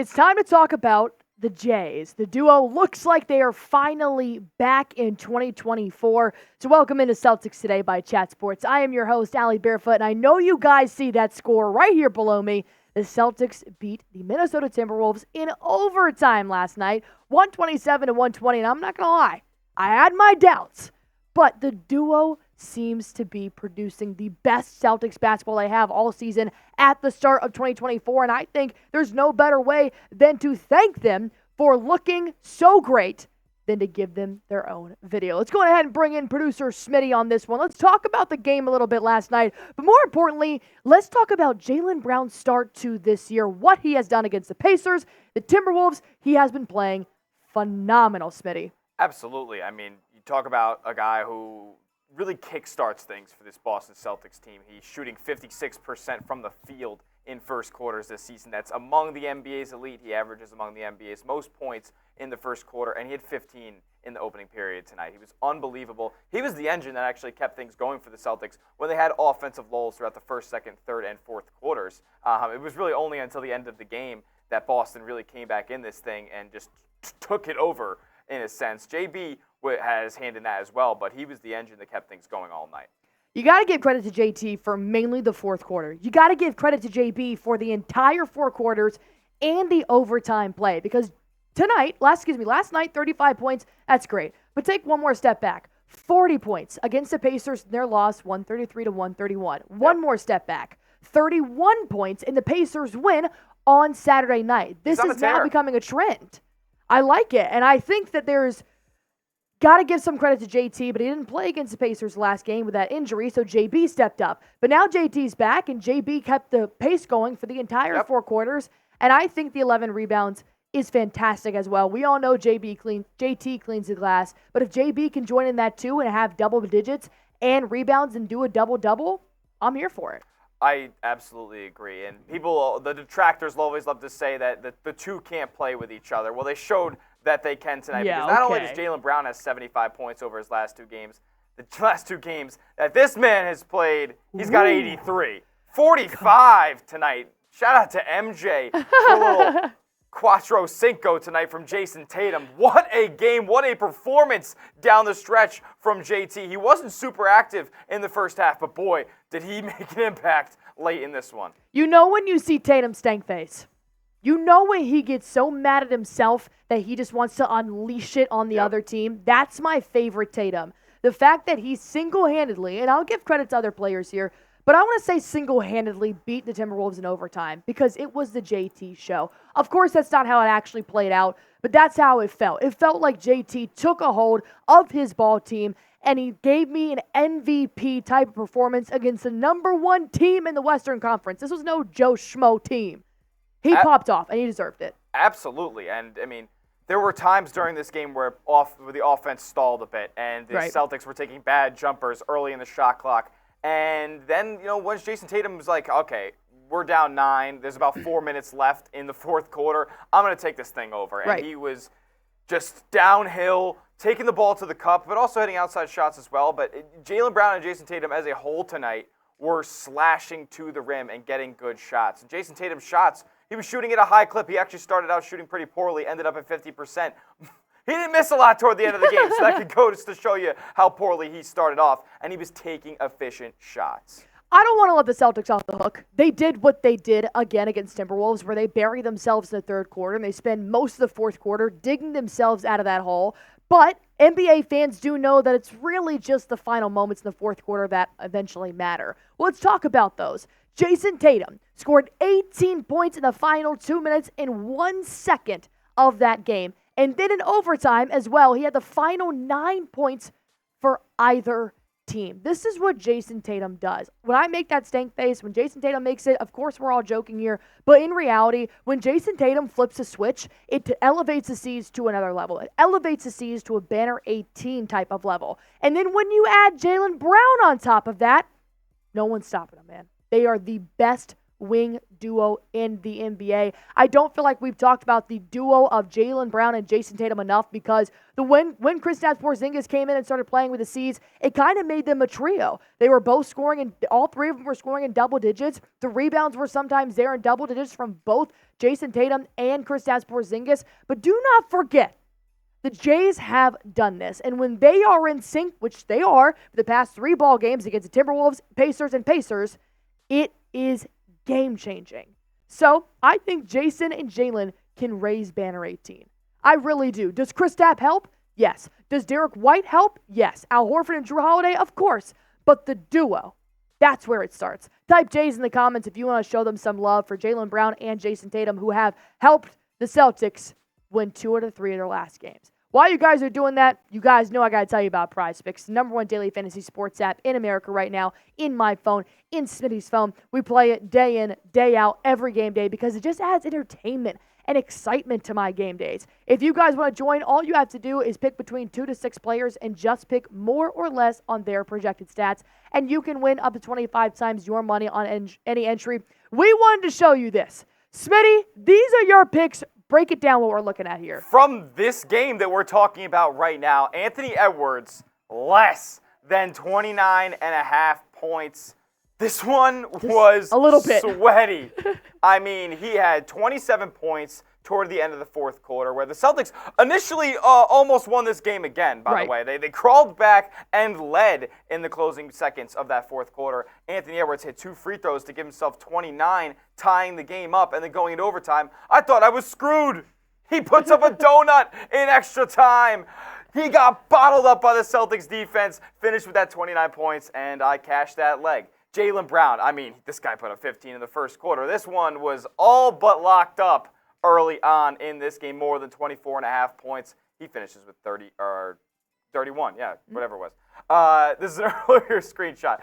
It's time to talk about the Jays. The duo looks like they are finally back in 2024. So welcome into Celtics Today by Chat Sports. I am your host, Allie Barefoot, and I know you guys see that score right here below me. The Celtics beat the Minnesota Timberwolves in overtime last night, 127-120, and I'm not going to lie, I had my doubts, but the duo seems to be producing the best Celtics basketball they have all season at the start of 2024, and I think there's no better way than to thank them for looking so great than to give them their own video. Let's go ahead and bring in producer Smitty on this one. Let's talk about the game a little bit last night, but more importantly, let's talk about Jaylen Brown's start to this year, what he has done against the Pacers, the Timberwolves. He has been playing phenomenal, Smitty. Absolutely. I mean, you talk about a guy who really kickstarts things for this Boston Celtics team. He's shooting 56% from the field in first quarters this season. That's among the NBA's elite. He averages among the NBA's most points in the first quarter, and he had 15 in the opening period tonight. He was unbelievable. He was the engine that actually kept things going for the Celtics when they had offensive lulls throughout the first, second, third, and fourth quarters. It was really only until the end of the game that Boston really came back in this thing and just took it over in a sense. JB has hand in that as well, but he was the engine that kept things going all night. You got to give credit to JT for mainly the fourth quarter. You got to give credit to JB for the entire four quarters and the overtime play, because last night, 35 points, that's great. But take one more step back. 40 points against the Pacers in their loss, 133-131. One more step back. 31 points in the Pacers win on Saturday night. This is now becoming a trend. I like it, and I think that there's got to give some credit to JT, but he didn't play against the Pacers last game with that injury, so JB stepped up. But now JT's back, and JB kept the pace going for the entire four quarters, and I think the 11 rebounds is fantastic as well. We all know JT cleans the glass, but if JB can join in that too and have double digits and rebounds and do a double-double, I'm here for it. I absolutely agree. And the detractors always love to say that the two can't play with each other. Well, they showed that they can tonight, because not only does Jaylen Brown have 75 points over his last two games, the last two games that this man has played, he's got 83. 45 tonight. Shout out to MJ for a little Quattro Cinco tonight from Jayson Tatum. What a game, what a performance down the stretch from JT. He wasn't super active in the first half, but boy, did he make an impact late in this one. You know when you see Tatum stank face? You know when he gets so mad at himself that he just wants to unleash it on the other team? That's my favorite Tatum. The fact that he single-handedly, and I'll give credit to other players here, but I want to say single-handedly beat the Timberwolves in overtime because it was the JT show. Of course, that's not how it actually played out, but that's how it felt. It felt like JT took a hold of his ball team, and he gave me an MVP type of performance against the number one team in the Western Conference. This was no Joe Schmo team. He popped off, and he deserved it. Absolutely. And, I mean, there were times during this game where the offense stalled a bit, and the Celtics were taking bad jumpers early in the shot clock. And then, once Jayson Tatum was like, okay, we're down 9, there's about 4 minutes left in the fourth quarter, I'm going to take this thing over. And he was just downhill, taking the ball to the cup, but also hitting outside shots as well. But Jaylen Brown and Jayson Tatum as a whole tonight were slashing to the rim and getting good shots. And Jayson Tatum's shots, he was shooting at a high clip. He actually started out shooting pretty poorly, ended up at 50%. He didn't miss a lot toward the end of the game, so that could go just to show you how poorly he started off. And he was taking efficient shots. I don't want to let the Celtics off the hook. They did what they did again against Timberwolves, where they bury themselves in the third quarter, and they spend most of the fourth quarter digging themselves out of that hole. But NBA fans do know that it's really just the final moments in the fourth quarter that eventually matter. Well, let's talk about those. Jayson Tatum scored 18 points in the final 2 minutes and 1 second of that game. And then in overtime as well, he had the final 9 points for either team. This is what Jayson Tatum does. When I make that stank face, when Jayson Tatum makes it, of course we're all joking here, but in reality, when Jayson Tatum flips a switch, it elevates the C's to another level. It elevates the C's to a banner 18 type of level. And then when you add Jaylen Brown on top of that, no one's stopping him, man. They are the best wing duo in the NBA. I don't feel like we've talked about the duo of Jaylen Brown and Jayson Tatum enough because when Kristaps Porzingis came in and started playing with the C's, it kind of made them a trio. They were both scoring, and all three of them were scoring in double digits. The rebounds were sometimes there in double digits from both Jayson Tatum and Kristaps Porzingis. But do not forget, the Jays have done this, and when they are in sync, which they are for the past 3 ball games against the Timberwolves, Pacers, it is game-changing. So I think Jayson and Jaylen can raise banner 18. I really do. Does Kristaps help? Yes. Does Derek White help? Yes. Al Horford and Jrue Holiday? Of course. But the duo, that's where it starts. Type Jays in the comments if you want to show them some love for Jaylen Brown and Jayson Tatum, who have helped the Celtics win 2 out of 3 of their last games. While you guys are doing that, you guys know I got to tell you about PrizePicks, the #1 daily fantasy sports app in America right now, in my phone, in Smitty's phone. We play it day in, day out, every game day because it just adds entertainment and excitement to my game days. If you guys want to join, all you have to do is pick between 2 to 6 players and just pick more or less on their projected stats, and you can win up to 25 times your money on any entry. We wanted to show you this. Smitty, these are your picks. Break it down what we're looking at here. From this game that we're talking about right now, Anthony Edwards, less than 29.5 points. This one was a little bit sweaty. I mean, he had 27 points toward the end of the fourth quarter, where the Celtics initially almost won this game again, by the way. They crawled back and led in the closing seconds of that fourth quarter. Anthony Edwards hit 2 free throws to give himself 29, tying the game up, and then going into overtime. I thought I was screwed. He puts up a donut in extra time. He got bottled up by the Celtics defense, finished with that 29 points, and I cashed that leg. Jaylen Brown, I mean, this guy put up 15 in the first quarter. This one was all but locked up early on in this game, more than 24.5 points. He finishes with 30 or 31, whatever it was. This is an earlier screenshot.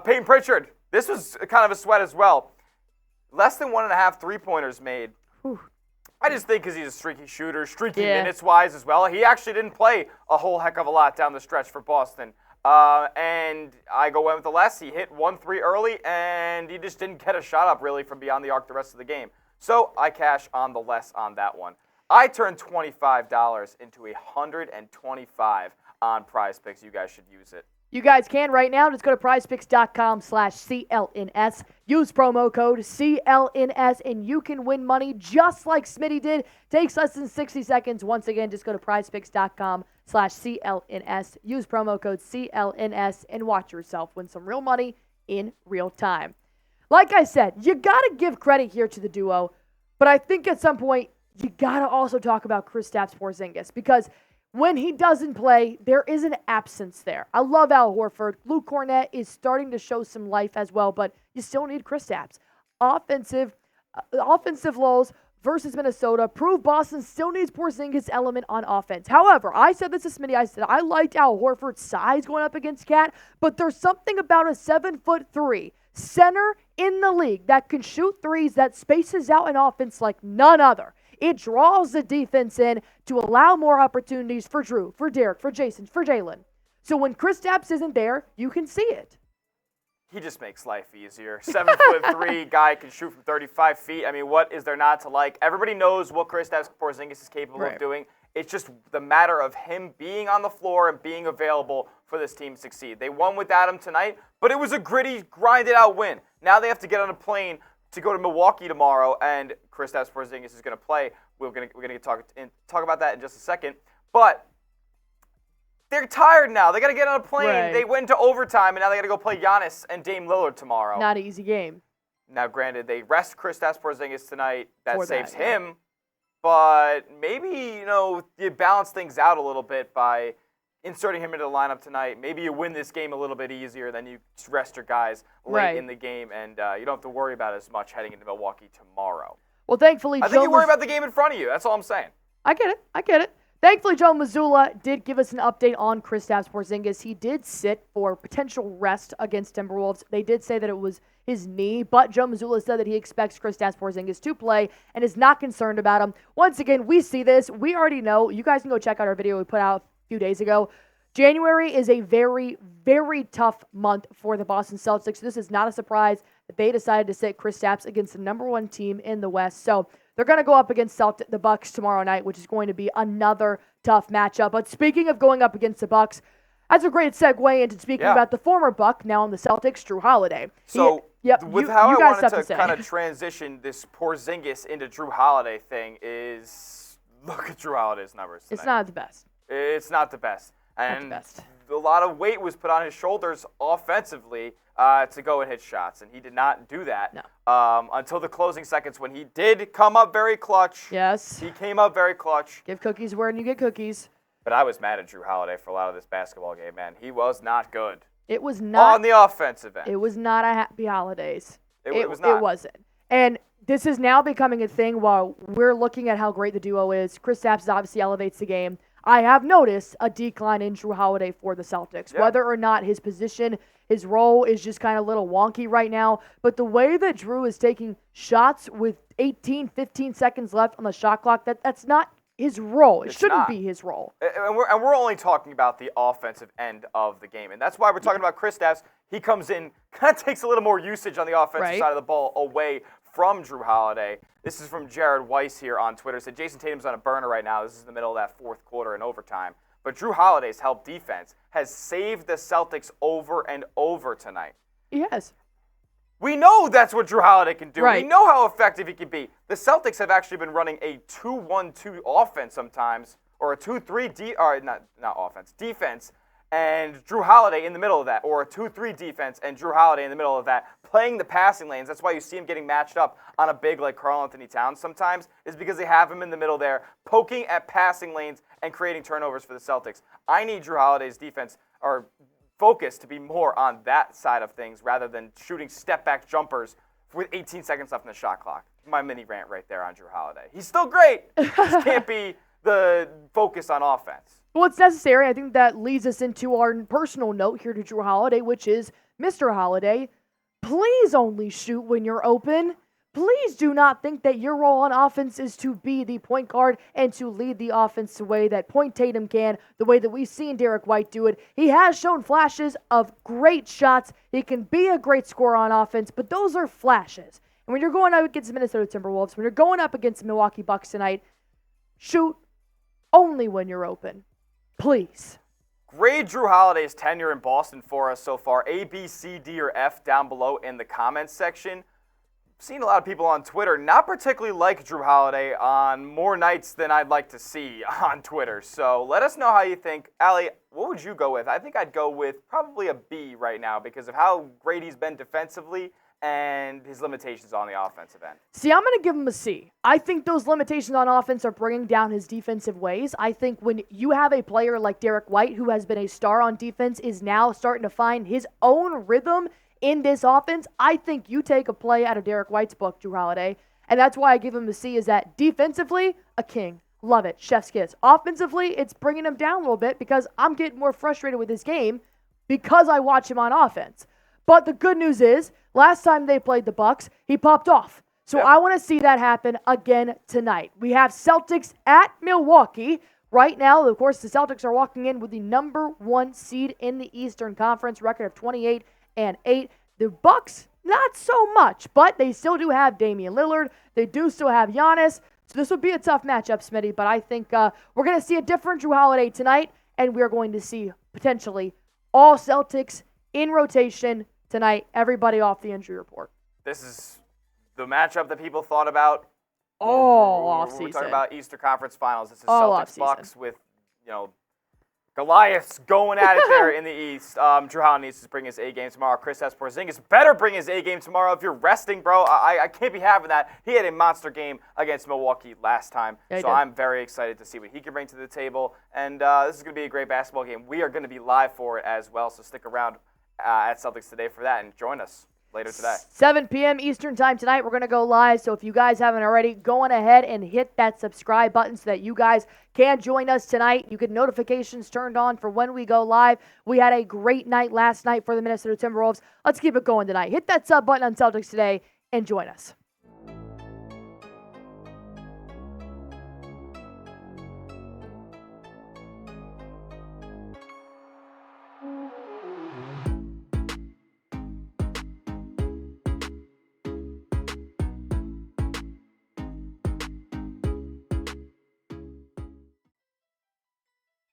Peyton Pritchard, this was kind of a sweat as well. Less than 1.5 three-pointers made. Whew. I just think because he's a streaky shooter, streaky minutes-wise as well. He actually didn't play a whole heck of a lot down the stretch for Boston. And I go in with the less. He hit 1 3 early, and he just didn't get a shot up really from beyond the arc the rest of the game. So I cash on the less on that one. I turned $25 into $125 on PrizePicks. You guys should use it. You guys can right now. Just go to prizepicks.com/CLNS. Use promo code CLNS, and you can win money just like Smitty did. Takes less than 60 seconds. Once again, just go to prizepicks.com/CLNS. Use promo code CLNS and watch yourself win some real money in real time. Like I said, you got to give credit here to the duo, but I think at some point you got to also talk about Kristaps Porzingis because when he doesn't play, there is an absence there. I love Al Horford. Luke Cornett is starting to show some life as well, but you still need Kristaps. Offensive lows versus Minnesota prove Boston still needs Porzingis' element on offense. However, I said this to Smitty. I said I liked Al Horford's size going up against Cat, but there's something about a 7'3" center in the league that can shoot threes that spaces out an offense like none other. It draws the defense in to allow more opportunities for Jrue, for Derek, for Jayson, for Jaylen. So when Kristaps isn't there, you can see it. He just makes life easier. 7'3" guy can shoot from 35 feet. I mean, what is there not to like? Everybody knows what Kristaps Porzingis is capable of doing. It's just the matter of him being on the floor and being available for this team to succeed. They won without him tonight, but it was a gritty, grinded-out win. Now they have to get on a plane to go to Milwaukee tomorrow, and Kristaps Porzingis is going to play. We're going to talk about that in just a second. But they're tired now. They got to get on a plane. Right. They went into overtime, and now they got to go play Giannis and Dame Lillard tomorrow. Not an easy game. Now, granted, they rest Kristaps Porzingis tonight. That saves him. But maybe, you balance things out a little bit by inserting him into the lineup tonight. Maybe you win this game a little bit easier than you rest your guys late in the game, and you don't have to worry about it as much heading into Milwaukee tomorrow. Well, thankfully, I think you worry about the game in front of you. That's all I'm saying. I get it. Thankfully, Joe Mazzulla did give us an update on Kristaps Porzingis. He did sit for potential rest against Timberwolves. They did say that it was his knee, but Joe Mazzulla said that he expects Kristaps Porzingis to play and is not concerned about him. Once again, we see this. We already know. You guys can go check out our video we put out a few days ago. January is a very, very tough month for the Boston Celtics. This is not a surprise that they decided to sit Kristaps against the number one team in the West. So they're going to go up against the Bucks tomorrow night, which is going to be another tough matchup. But speaking of going up against the Bucks, that's a great segue into speaking about the former Buck, now on the Celtics, Jrue Holiday. So I wanted to kind of transition this Porzingis into Jrue Holiday thing is look at Jrue Holiday's numbers tonight. It's not the best. It's not the best. And a lot of weight was put on his shoulders offensively to go and hit shots, and he did not do that until the closing seconds when he did come up very clutch. Yes. He came up very clutch. Give cookies where you get cookies. But I was mad at Jrue Holiday for a lot of this basketball game, man. He was not good. It was not. On the offensive end. It was not a happy holidays. It was not. It wasn't. And this is now becoming a thing while we're looking at how great the duo is. Kristaps obviously elevates the game. I have noticed a decline in Jrue Holiday for the Celtics. Yeah. Whether or not his position, his role is just kind of a little wonky right now. But the way that Jrue is taking shots with 18, 15 seconds left on the shot clock, that's not his role. It shouldn't be his role. And we're only talking about the offensive end of the game. And that's why we're talking about Kristaps. He comes in, kind of takes a little more usage on the offensive side of the ball away from Jrue Holiday. This is from Jared Weiss here on Twitter. Said Jayson Tatum's on a burner right now. This is the middle of that fourth quarter in overtime. But Jrue Holiday's help defense has saved the Celtics over and over tonight. Yes. We know that's what Jrue Holiday can do. Right. We know how effective he can be. The Celtics have actually been running a 2-1-2 offense sometimes, or a 2-3 defense, and Jrue Holiday in the middle of that, or a 2-3 defense and Jrue Holiday in the middle of that, playing the passing lanes. That's why you see him getting matched up on a big like Karl-Anthony Towns sometimes, is because they have him in the middle there, poking at passing lanes and creating turnovers for the Celtics. I need Jrue Holiday's defense, or focus, to be more on that side of things rather than shooting step-back jumpers with 18 seconds left in the shot clock. My mini rant right there on Jrue Holiday. He's still great. Just can't be the focus on offense. Well, it's necessary. I think that leads us into our personal note here to Jrue Holiday, which is, Mr. Holiday, please only shoot when you're open. Please do not think that your role on offense is to be the point guard and to lead the offense the way that Point Tatum can, the way that we've seen Derek White do it. He has shown flashes of great shots. He can be a great scorer on offense, but those are flashes. And when you're going up against the Minnesota Timberwolves, when you're going up against the Milwaukee Bucks tonight, shoot only when you're open. Please. Grade Jrue Holiday's tenure in Boston for us so far. A, B, C, D, or F down below in the comments section. I've seen a lot of people on Twitter not particularly like Jrue Holiday on more nights than I'd like to see on Twitter. So let us know how you think. Allie, what would you go with? I think I'd go with probably a B right now because of how great he's been defensively and his limitations on the offensive end. See, I'm going to give him a C. I think those limitations on offense are bringing down his defensive ways. I think when you have a player like Derek White, who has been a star on defense, is now starting to find his own rhythm in this offense, I think you take a play out of Derek White's book, Jrue Holiday, and that's why I give him a C, is that defensively, a king. Love it. Chef's kiss. Offensively, it's bringing him down a little bit because I'm getting more frustrated with his game because I watch him on offense. But the good news is, last time they played the Bucks, he popped off. So I want to see that happen again tonight. We have Celtics at Milwaukee. Right now, of course, the Celtics are walking in with the number one seed in the Eastern Conference, record of 28-8. The Bucks, not so much, but they still do have Damian Lillard. They do still have Giannis. So this would be a tough matchup, Smitty, but I think we're going to see a different Jrue Holiday tonight, and we're going to see potentially all Celtics in rotation tonight, everybody off the injury report. This is the matchup that people thought about all offseason. We're talking about Eastern Conference Finals. This is all Celtics Bucks with, Goliaths going at it there in the East. Jrue Holiday needs to bring his A game tomorrow. Kristaps Porzingis better bring his A game tomorrow. If you're resting, bro, I can't be having that. He had a monster game against Milwaukee last time, so I'm very excited to see what he can bring to the table. And this is going to be a great basketball game. We are going to be live for it as well, so stick around at Celtics Today for that and join us later today. 7 p.m. Eastern time tonight. We're going to go live. So if you guys haven't already, go on ahead and hit that subscribe button so that you guys can join us tonight. You get notifications turned on for when we go live. We had a great night last night for the Minnesota Timberwolves. Let's keep it going tonight. Hit that sub button on Celtics Today and join us.